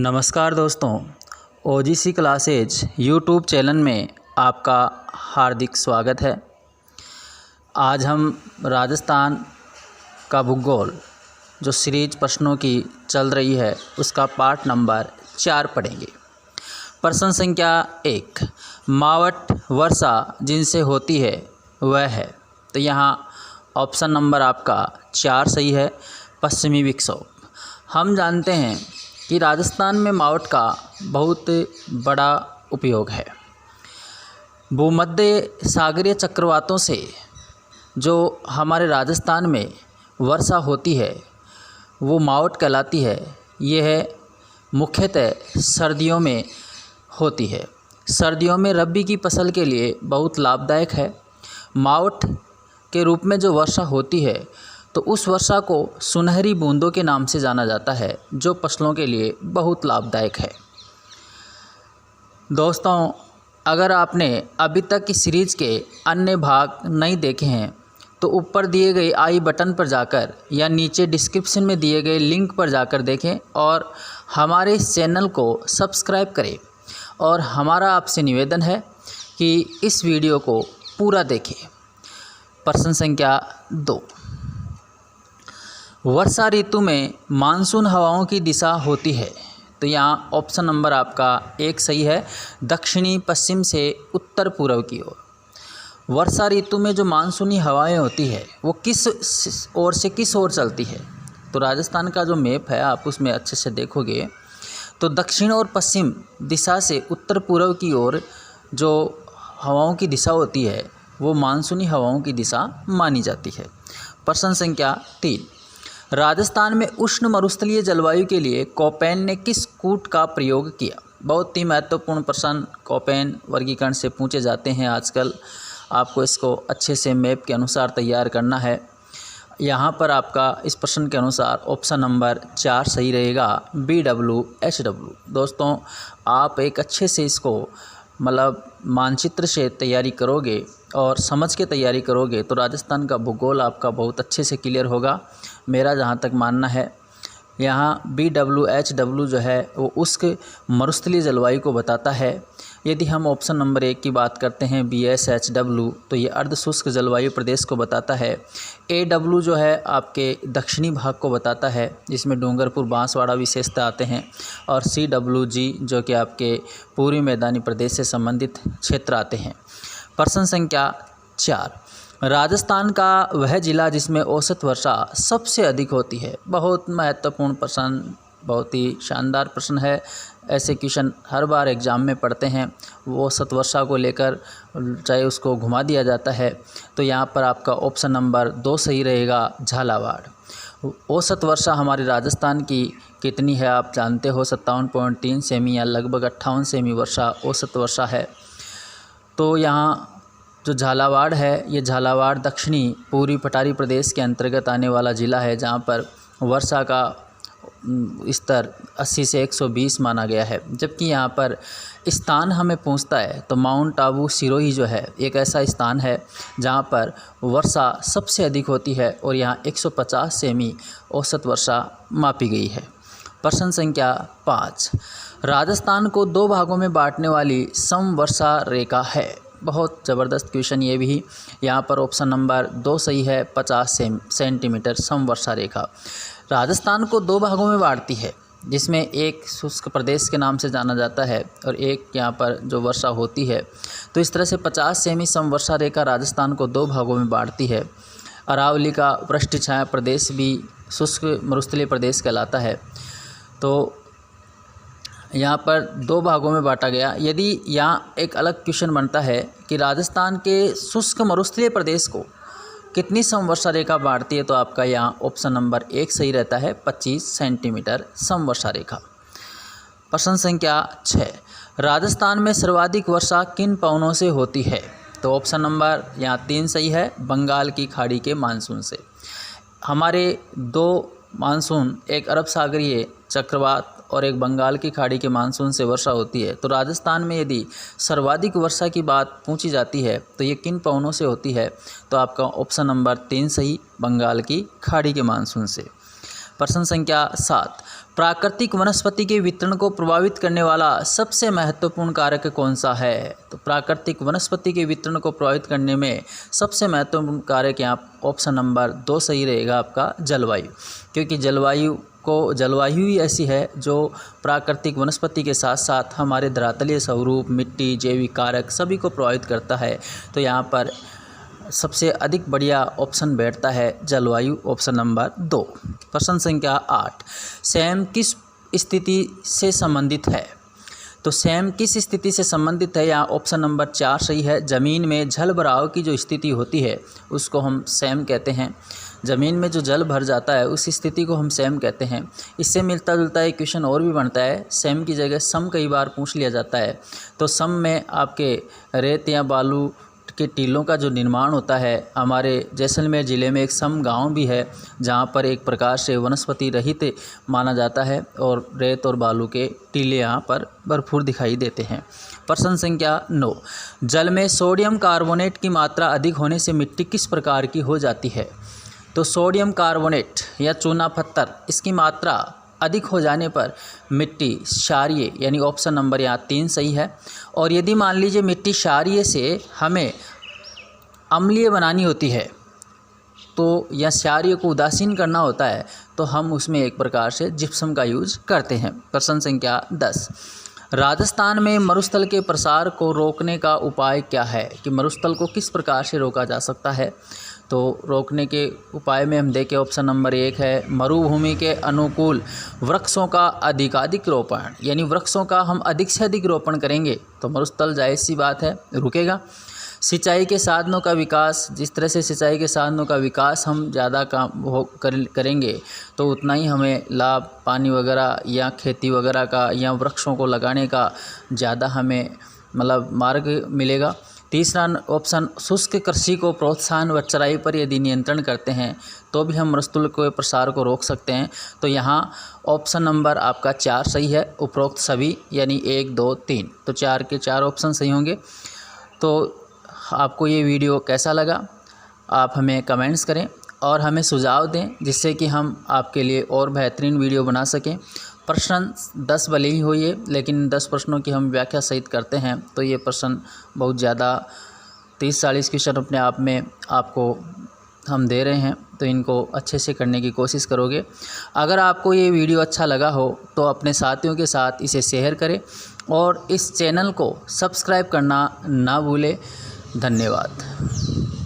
नमस्कार दोस्तों, OGC classes YouTube channel में आपका हार्दिक स्वागत है। आज हम राजस्थान का भूगोल जो सीरीज प्रश्नों की चल रही है उसका पार्ट नंबर 4 पढ़ेंगे। प्रश्न संख्या 1, मावट वर्षा जिनसे होती है वह है। तो यहाँ ऑप्शन नंबर आपका 4 सही है, पश्चिमी विक्षोभ। हम जानते हैं कि राजस्थान में मावट का बहुत बड़ा उपयोग है। भूमध्य सागरीय चक्रवातों से जो हमारे राजस्थान में वर्षा होती है वो मावट कहलाती है। यह मुख्यतः सर्दियों में होती है। सर्दियों में रबी की फसल के लिए बहुत लाभदायक है। मावट के रूप में जो वर्षा होती है तो उस वर्षा को सुनहरी बूंदों के नाम से जाना जाता है, जो फसलों के लिए बहुत लाभदायक है। दोस्तों, अगर आपने अभी तक की सीरीज़ के अन्य भाग नहीं देखे हैं तो ऊपर दिए गए आई बटन पर जाकर या नीचे डिस्क्रिप्शन में दिए गए लिंक पर जाकर देखें और हमारे इस चैनल को सब्सक्राइब करें। और हमारा आपसे निवेदन है कि इस वीडियो को पूरा देखें। प्रश्न संख्या 2, वर्षा ऋतु में मानसून हवाओं की दिशा होती है। तो यहाँ ऑप्शन नंबर आपका 1 सही है, दक्षिणी पश्चिम से उत्तर पूर्व की ओर। वर्षा ऋतु में जो मानसूनी हवाएं होती है वो किस ओर से किस ओर चलती है। तो राजस्थान का जो मैप है आप उसमें अच्छे से देखोगे तो दक्षिण और पश्चिम दिशा से उत्तर पूर्व की ओर जो हवाओं की दिशा होती है वो मानसूनी हवाओं की दिशा मानी जाती है। प्रश्न संख्या 3, राजस्थान में उष्ण मरुस्थलीय जलवायु के लिए कोपेन ने किस कूट का प्रयोग किया। बहुत ही महत्वपूर्ण प्रश्न कोपेन वर्गीकरण से पूछे जाते हैं आजकल। आपको इसको अच्छे से मैप के अनुसार तैयार करना है। यहाँ पर आपका इस प्रश्न के अनुसार ऑप्शन नंबर 4 सही रहेगा, BWHW। दोस्तों, आप एक अच्छे से इसको मानचित्र से तैयारी करोगे और समझ के तैयारी करोगे तो राजस्थान का भूगोल आपका बहुत अच्छे से क्लियर होगा, मेरा जहाँ तक मानना है। यहाँ BWHW जो है वो उष्ण मरुस्थलीय जलवायु को बताता है। यदि हम ऑप्शन नंबर 1 की बात करते हैं BSHW तो ये अर्ध शुष्क जलवायु प्रदेश को बताता है। AW जो है आपके दक्षिणी भाग को बताता है, जिसमें डूंगरपुर बांसवाड़ा विशेषता आते हैं। और CWG जो कि आपके पूर्वी मैदानी प्रदेश से संबंधित क्षेत्र आते हैं। प्रश्न संख्या 4, राजस्थान का वह जिला जिसमें औसत वर्षा सबसे अधिक होती है। बहुत महत्वपूर्ण प्रश्न, बहुत ही शानदार प्रश्न है। ऐसे क्वेश्चन हर बार एग्ज़ाम में पढ़ते हैं। वो औसत वर्षा को लेकर चाहे उसको घुमा दिया जाता है। तो यहाँ पर आपका ऑप्शन नंबर 2 सही रहेगा, झालावाड़। औसत वर्षा हमारे राजस्थान की कितनी है आप जानते हो, 57.3 सेमी या लगभग 58 सेमी वर्षा औसत वर्षा है। तो यहाँ जो झालावाड़ है ये झालावाड़ दक्षिणी पूर्वी पठारी प्रदेश के अंतर्गत आने वाला ज़िला है, जहाँ पर वर्षा का स्तर 80 से 120 माना गया है। जबकि यहाँ पर स्थान हमें पूछता है तो माउंट आबू सिरोही जो है एक ऐसा स्थान है जहाँ पर वर्षा सबसे अधिक होती है और यहाँ 150 सेमी औसत वर्षा मापी गई है। प्रश्न संख्या 5, राजस्थान को 2 भागों में बांटने वाली समवर्षा रेखा है। बहुत ज़बरदस्त क्वेश्चन ये भी। यहाँ पर ऑप्शन नंबर 2 सही है, 50 सेंटीमीटर समवर्षा रेखा राजस्थान को 2 भागों में बांटती है, जिसमें एक शुष्क प्रदेश के नाम से जाना जाता है और एक यहाँ पर जो वर्षा होती है। तो इस तरह से 50 सेमी समवर्षा रेखा राजस्थान को 2 भागों में बांटती है। अरावली का पृष्ठ छाया प्रदेश भी शुष्क मरुस्थलीय प्रदेश कहलाता है। तो यहाँ पर 2 भागों में बांटा गया। यदि यहाँ एक अलग क्वेश्चन बनता है कि राजस्थान के शुष्क मरुस्थलीय प्रदेश को कितनी समवर्षा रेखा बांटती है, तो आपका यहाँ ऑप्शन नंबर 1 सही रहता है, 25 सेंटीमीटर समवर्षा रेखा। प्रश्न संख्या 6, राजस्थान में सर्वाधिक वर्षा किन पवनों से होती है। तो ऑप्शन नंबर यहाँ 3 सही है, बंगाल की खाड़ी के मानसून से। हमारे 2 मानसून, एक अरब सागरीय चक्रवात और एक बंगाल की खाड़ी के मानसून से वर्षा होती है। तो राजस्थान में यदि सर्वाधिक वर्षा की बात पूछी जाती है तो ये किन पवनों से होती है, तो आपका ऑप्शन नंबर 3 सही, बंगाल की खाड़ी के मानसून से। प्रश्न संख्या 7, प्राकृतिक वनस्पति के वितरण को प्रभावित करने वाला सबसे महत्वपूर्ण कारक कौन सा है? तो प्राकृतिक वनस्पति के वितरण को प्रभावित करने में सबसे महत्वपूर्ण कारक यहाँ ऑप्शन नंबर 2 सही रहेगा आपका, जलवायु। क्योंकि जलवायु ही ऐसी है जो प्राकृतिक वनस्पति के साथ साथ हमारे धरातलीय स्वरूप, मिट्टी, जैविक कारक सभी को प्रभावित करता है। तो यहाँ पर सबसे अधिक बढ़िया ऑप्शन बैठता है जलवायु, ऑप्शन नंबर 2। प्रश्न संख्या 8, स्वयं किस स्थिति से संबंधित है? तो स्वयं किस स्थिति से संबंधित है? यहाँ ऑप्शन नंबर 4 सही है। ज़मीन में जल भराव की जो स्थिति होती है उसको हम स्वयं कहते हैं। ज़मीन में जो जल भर जाता है उस स्थिति को हम स्वयं कहते हैं। इससे मिलता जुलता एक क्वेश्चन और भी बनता है, स्वयं की जगह सम कई बार पूछ लिया जाता है। तो सम में आपके रेत या बालू के टीलों का जो निर्माण होता है, हमारे जैसलमेर ज़िले में एक सम गांव भी है जहां पर एक प्रकार से वनस्पति रहित माना जाता है और रेत और बालू के टीले यहां पर भरपूर दिखाई देते हैं। प्रश्न संख्या 9, जल में सोडियम कार्बोनेट की मात्रा अधिक होने से मिट्टी किस प्रकार की हो जाती है? तो सोडियम कार्बोनेट या चूना पत्थर, इसकी मात्रा अधिक हो जाने पर मिट्टी क्षारीय यानी ऑप्शन नंबर यहाँ 3 सही है। और यदि मान लीजिए मिट्टी क्षारीय से हमें अम्लीय बनानी होती है तो या क्षारीय को उदासीन करना होता है तो हम उसमें एक प्रकार से जिप्सम का यूज करते हैं। प्रश्न संख्या 10, राजस्थान में मरुस्थल के प्रसार को रोकने का उपाय क्या है? कि मरुस्थल को किस प्रकार से रोका जा सकता है? तो रोकने के उपाय में हम देखें ऑप्शन नंबर 1 है मरुभूमि के अनुकूल वृक्षों का अधिकाधिक रोपण, यानी वृक्षों का हम अधिक से अधिक रोपण करेंगे तो मरुस्थल जाहिर सी बात है रुकेगा। सिंचाई के साधनों का विकास, जिस तरह से सिंचाई के साधनों का विकास हम ज़्यादा करेंगे तो उतना ही हमें लाभ, पानी वगैरह या खेती वगैरह का या वृक्षों को लगाने का ज़्यादा हमें मार्ग मिलेगा। तीसरा ऑप्शन, शुष्क कृषि को प्रोत्साहन व चराई पर यदि नियंत्रण करते हैं तो भी हम मरुस्थल के प्रसार को रोक सकते हैं। तो यहाँ ऑप्शन नंबर आपका 4 सही है, उपरोक्त सभी यानी 1, 2, 3, तो 4 के 4 ऑप्शन सही होंगे। तो आपको ये वीडियो कैसा लगा आप हमें कमेंट्स करें और हमें सुझाव दें जिससे कि हम आपके लिए और बेहतरीन वीडियो बना सकें। प्रश्न 10 भले ही हो ये, लेकिन 10 प्रश्नों की हम व्याख्या सहित करते हैं तो ये प्रश्न बहुत ज़्यादा 30-40 क्वेश्चन अपने आप में आपको हम दे रहे हैं, तो इनको अच्छे से करने की कोशिश करोगे। अगर आपको ये वीडियो अच्छा लगा हो तो अपने साथियों के साथ इसे शेयर करें और इस चैनल को सब्सक्राइब करना ना भूलें। धन्यवाद।